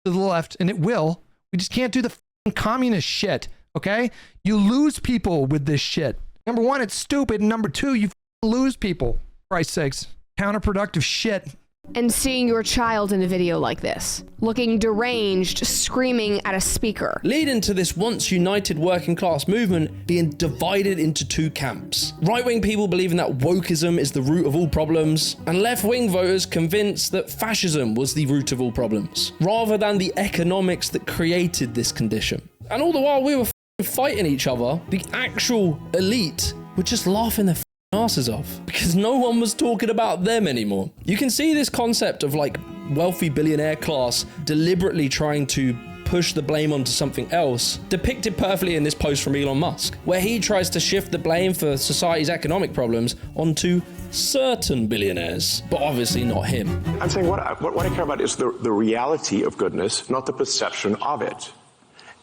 to the left, and it will, we just can't do the fucking communist shit, okay? You lose people with this shit. Number one, it's stupid. And number two, you lose people. For Christ's sakes. Counterproductive shit. And seeing your child in a video like this, looking deranged, screaming at a speaker. Leading to this once united working class movement being divided into two camps. Right-wing people believing that wokeism is the root of all problems, and left-wing voters convinced that fascism was the root of all problems, rather than the economics that created this condition. And all the while we were fighting each other, the actual elite were just laughing their asses off because no one was talking about them anymore. You can see this concept of like wealthy billionaire class deliberately trying to push the blame onto something else depicted perfectly in this post from Elon Musk, where he tries to shift the blame for society's economic problems onto certain billionaires, but obviously not him. I'm saying what I care about is the reality of goodness, not the perception of it.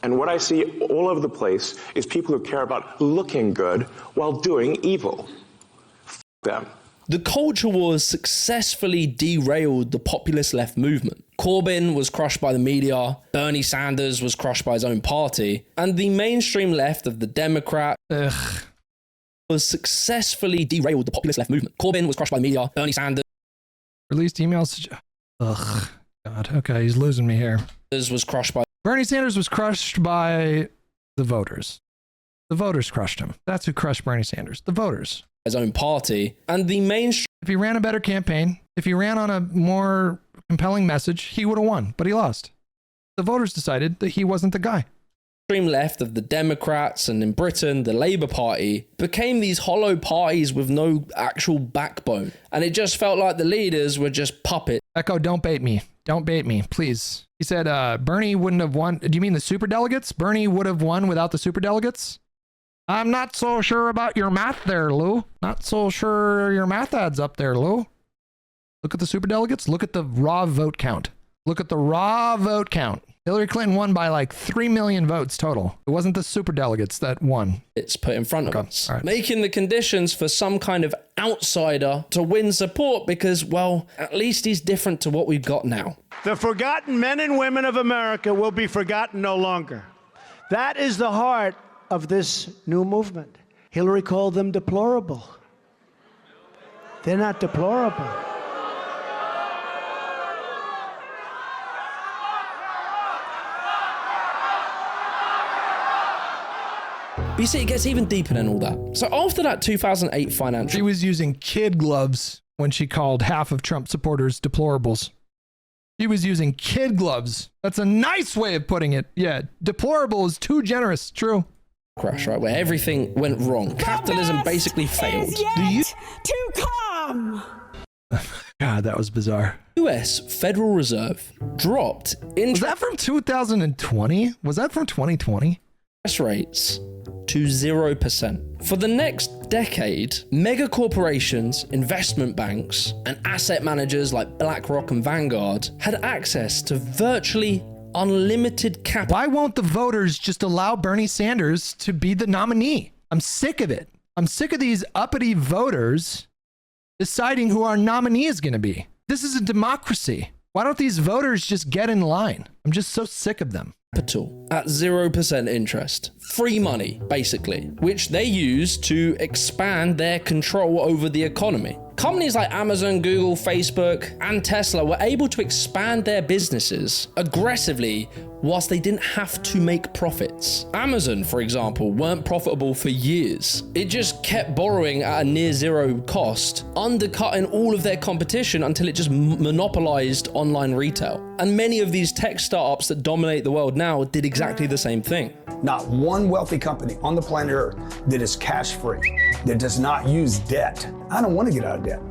And what I see all over the place is people who care about looking good while doing evil. Them. The culture wars successfully derailed the populist left movement. Corbyn was crushed by the media, Bernie Sanders was crushed by his own party, and the mainstream left of the Democrat was successfully derailed the populist left movement. Corbyn was crushed by the media, Bernie Sanders released emails. Ugh, God, okay, he's losing me here. Was crushed by Bernie Sanders was crushed by the voters. The voters crushed him. That's who crushed Bernie Sanders. The voters. His own party, and the mainstream. If he ran a better campaign, if he ran on a more compelling message, he would have won, but he lost. The voters decided that he wasn't the guy. extreme left of the Democrats and in Britain, the Labour Party, became these hollow parties with no actual backbone. And it just felt like the leaders were just puppets. Echo, don't bait me. Don't bait me, please. He said Bernie wouldn't have won. Do you mean the superdelegates? Bernie would have won without the superdelegates? I'm not so sure about your math there, Lou. Not so sure your math adds up there, Lou. Look at the superdelegates. Look at the raw vote count. Look at the raw vote count. Hillary Clinton won by like 3 million votes total. It wasn't the superdelegates that won. It's put in front of us, making the conditions for some kind of outsider to win support because, well, at least he's different to what we've got now. The forgotten men and women of America will be forgotten no longer. That is the heart of this new movement. Hillary called them deplorable. They're not deplorable. But you see, it gets even deeper than all that. So after that 2008 financial... She was using kid gloves when she called half of Trump supporters deplorables. She was using kid gloves. That's a nice way of putting it. Yeah, deplorable is too generous. True. Crash, right? Where everything went wrong. Capitalism basically failed. To come. God, that was bizarre. US Federal Reserve dropped interest... Was that from 2020? Was that from 2020? Rates to 0%. For the next decade, mega corporations, investment banks, and asset managers like BlackRock and Vanguard had access to virtually unlimited capital. Why won't the voters just allow Bernie Sanders to be the nominee? I'm sick of it. I'm sick of these uppity voters deciding who our nominee is going to be. This is a democracy. Why don't these voters just get in line? I'm just so sick of them. Capital at 0% interest. Free money, basically, which they use to expand their control over the economy. Companies like Amazon, Google, Facebook, and Tesla were able to expand their businesses aggressively whilst they didn't have to make profits. Amazon, for example, weren't profitable for years. It just kept borrowing at a near zero cost, undercutting all of their competition until it just monopolized online retail. And many of these tech startups that dominate the world now did exactly the same thing. Not one wealthy company on the planet Earth that is cash free, that does not use debt. I don't want to get out of debt.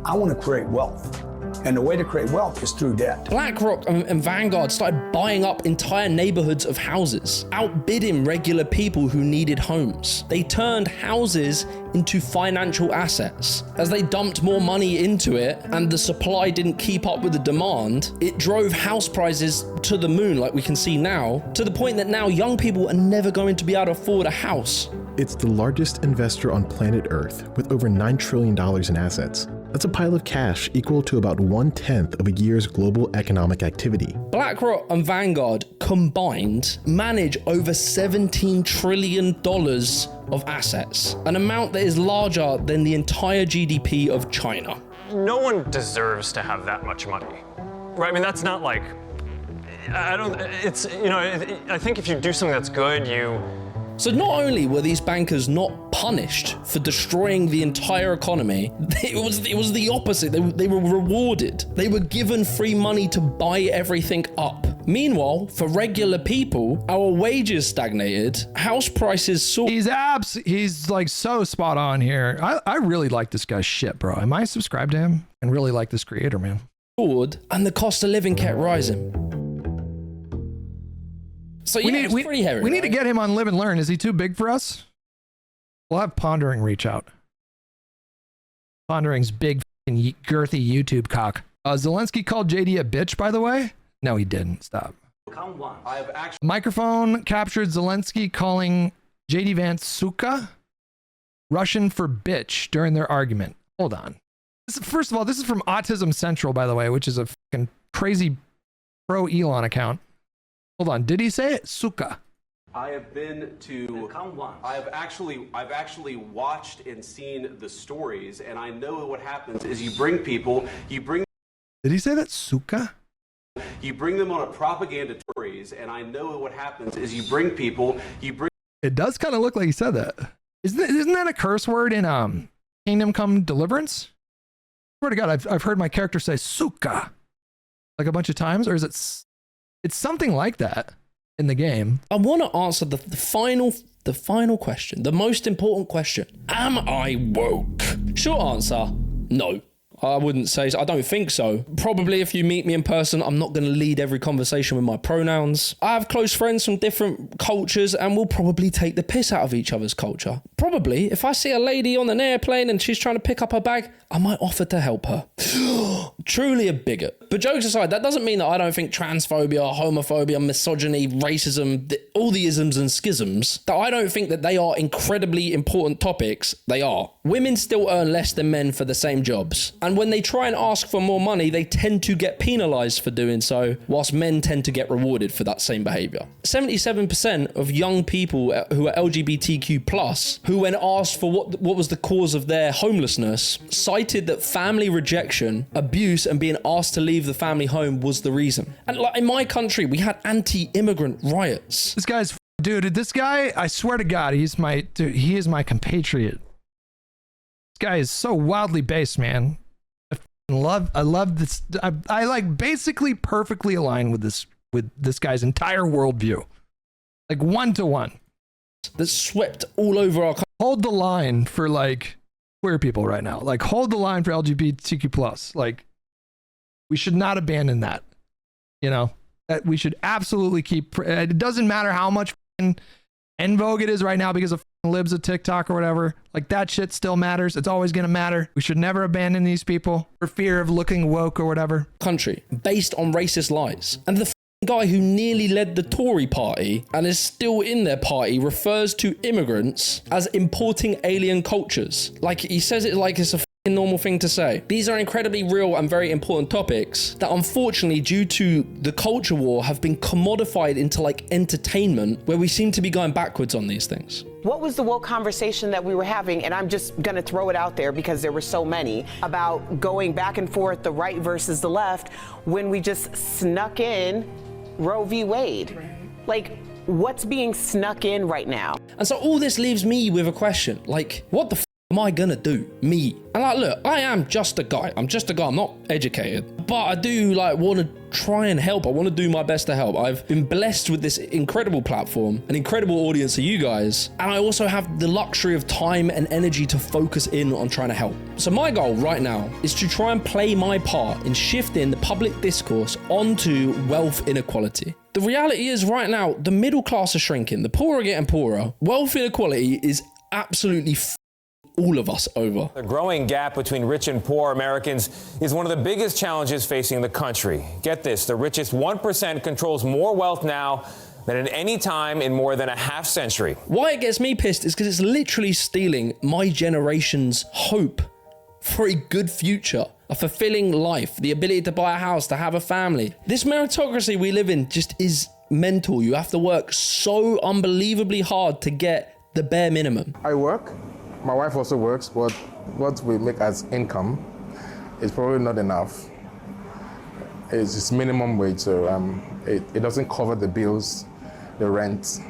I want to create wealth. And the way to create wealth is through debt. BlackRock and Vanguard started buying up entire neighborhoods of houses, outbidding regular people who needed homes. They turned houses into financial assets. As they dumped more money into it and the supply didn't keep up with the demand, it drove house prices to the moon like we can see now, to the point that now young people are never going to be able to afford a house. It's the largest investor on planet Earth with over $9 trillion in assets. That's a pile of cash equal to about 1/10 of a year's global economic activity. BlackRock and Vanguard combined manage over $17 trillion of assets, an amount that is larger than the entire GDP of China. No one deserves to have that much money, right? I mean, that's not like, I think if you do something that's good, So not only were these bankers not punished for destroying the entire economy, it was the opposite. They were rewarded. They were given free money to buy everything up. Meanwhile, for regular people, our wages stagnated, house prices soared. He's like so spot on here. I really like this guy's shit, bro. Am I subscribed to him? And really like this creator, man. And the cost of living kept rising. So yeah, it's pretty heavy. We need to get him on Live and Learn. Is he too big for us? We'll have Pondering reach out. Pondering's big, girthy YouTube cock. Zelensky called JD a bitch, by the way? No, he didn't. Stop. Microphone captured Zelensky calling JD Vance suka, Russian for bitch, during their argument. Hold on. First of all, this is from Autism Central, by the way, which is a fucking crazy pro-Elon account. Hold on, did he say it? Suka. I have been to. I've actually watched and seen the stories, and I know what happens is you bring people. Did he say that? Suka. You bring them on a propaganda stories, and I know what happens is you bring people. It does kind of look like he said that. Isn't that a curse word in Kingdom Come Deliverance? I swear to God, I've heard my character say suka like a bunch of times, or is it? It's something like that. in the game. I want to answer the final question, the most important question. Am I woke? Short answer, no. I wouldn't say so. I don't think so. Probably if you meet me in person, I'm not going to lead every conversation with my pronouns. I have close friends from different cultures and we'll probably take the piss out of each other's culture. Probably, if I see a lady on an airplane and she's trying to pick up her bag, I might offer to help her. Truly a bigot. But jokes aside, that doesn't mean that I don't think transphobia, homophobia, misogyny, racism, all the isms and schisms, that I don't think that they are incredibly important topics. They are. Women still earn less than men for the same jobs. And when they try and ask for more money, they tend to get penalized for doing so, whilst men tend to get rewarded for that same behavior. 77% of young people who are LGBTQ+, who when asked for what was the cause of their homelessness, cited that family rejection, abuse, and being asked to leave the family home was the reason. And like in my country, we had anti-immigrant riots. This guy's, dude, this guy, I swear to God, he is my compatriot. This guy is so wildly based, man. I love this. I like basically perfectly align with this guy's entire worldview, like 1-to-1. That's swept all over our country. Hold the line for like queer people right now. Like hold the line for LGBTQ+. Like we should not abandon that. You know, that we should absolutely keep. It doesn't matter how much en vogue it is right now because of libs of TikTok or whatever. Like that shit still matters. It's always going to matter. We should never abandon these people for fear of looking woke or whatever. Country based on racist lies. And the guy who nearly led the Tory party and is still in their party refers to immigrants as importing alien cultures. Like he says it like it's a normal thing to say. These are incredibly real and very important topics that unfortunately due to the culture war have been commodified into like entertainment where we seem to be going backwards on these things. What was the woke conversation that we were having? And I'm just gonna throw it out there because there were so many about going back and forth, the right versus the left, when we just snuck in Roe v. Wade. Like, what's being snuck in right now? And so all this leaves me with a question, like, what the am I gonna do? Me. And like, look, I am just a guy. I'm just a guy. I'm not educated. But I do like want to try and help. I want to do my best to help. I've been blessed with this incredible platform, an incredible audience of you guys. And I also have the luxury of time and energy to focus in on trying to help. So my goal right now is to try and play my part in shifting the public discourse onto wealth inequality. The reality is right now, the middle class is shrinking. The poor are getting poorer. Wealth inequality is absolutely all of us over. The growing gap between rich and poor Americans is one of the biggest challenges facing the country. Get this, the richest 1% controls more wealth now than at any time in more than a half century. Why it gets me pissed is because it's literally stealing my generation's hope for a good future, a fulfilling life, the ability to buy a house, to have a family. This meritocracy we live in just is mental. You have to work so unbelievably hard to get the bare minimum. I work. My wife also works, but what we make as income is probably not enough. It's just minimum wage, so it doesn't cover the bills, the rent,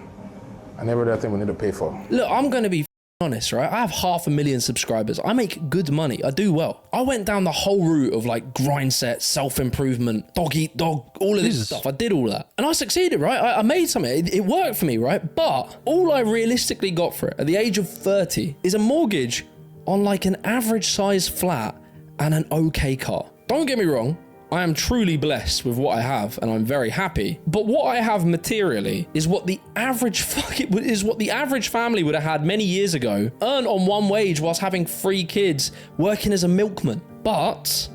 and every other thing we need to pay for. Look, I'm going to be honest, right? I have 500,000 subscribers. I make good money. I do well. I went down the whole route of like grind set, self-improvement, dog eat dog, all of this stuff. I did all that. And I succeeded, right? I made something. It worked for me, right? But all I realistically got for it at the age of 30 is a mortgage on like an average size flat and an okay car. Don't get me wrong. I am truly blessed with what I have and I'm very happy. But what I have materially is what the average family would have had many years ago, earned on one wage whilst having 3 kids, working as a milkman. But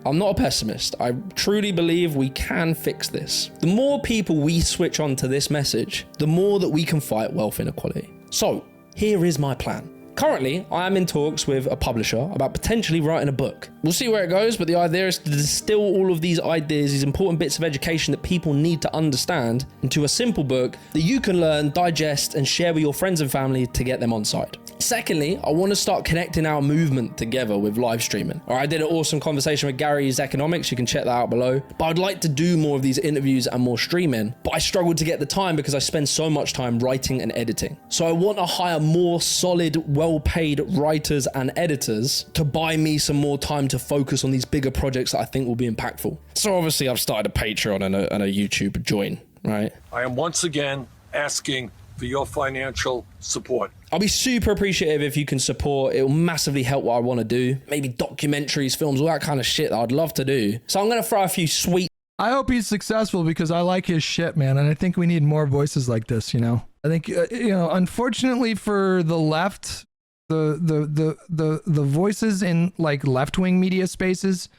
I'm not a pessimist. I truly believe we can fix this. The more people we switch on to this message, the more that we can fight wealth inequality. So here is my plan. Currently, I am in talks with a publisher about potentially writing a book. We'll see where it goes, but the idea is to distill all of these ideas, these important bits of education that people need to understand into a simple book that you can learn, digest, and share with your friends and family to get them on side. Secondly, I want to start connecting our movement together with live streaming. I did an awesome conversation with Gary's Economics. You can check that out below. But I'd like to do more of these interviews and more streaming, but I struggled to get the time because I spend so much time writing and editing. So I want to hire more solid, well-paid writers and editors to buy me some more time to focus on these bigger projects that I think will be impactful. So obviously I've started a Patreon and a YouTube join. right? I am once again asking for your financial support. I'll be super appreciative if you can support. It will massively help what I want to do. Maybe documentaries, films, all that kind of shit that I'd love to do. So I'm going to throw a few sweet. I hope he's successful because I like his shit, man. And I think we need more voices like this, you know? I think, unfortunately for the left, the voices in like left-wing media spaces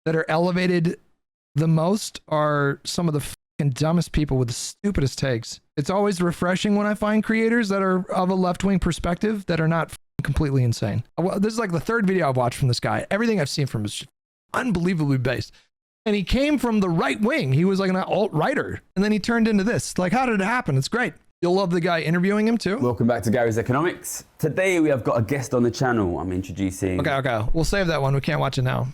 that are elevated the most are some of the fucking dumbest people with the stupidest takes. It's always refreshing when I find creators that are of a left-wing perspective that are not completely insane. Well, this is like the third video I've watched from this guy. Everything I've seen from him is unbelievably based. And he came from the right wing. He was like an alt-righter. And then he turned into this. Like, how did it happen? It's great. You'll love the guy interviewing him too. Welcome back to Gary's Economics. Today we have got a guest on the channel. I'm introducing... Okay. We'll save that one. We can't watch it now.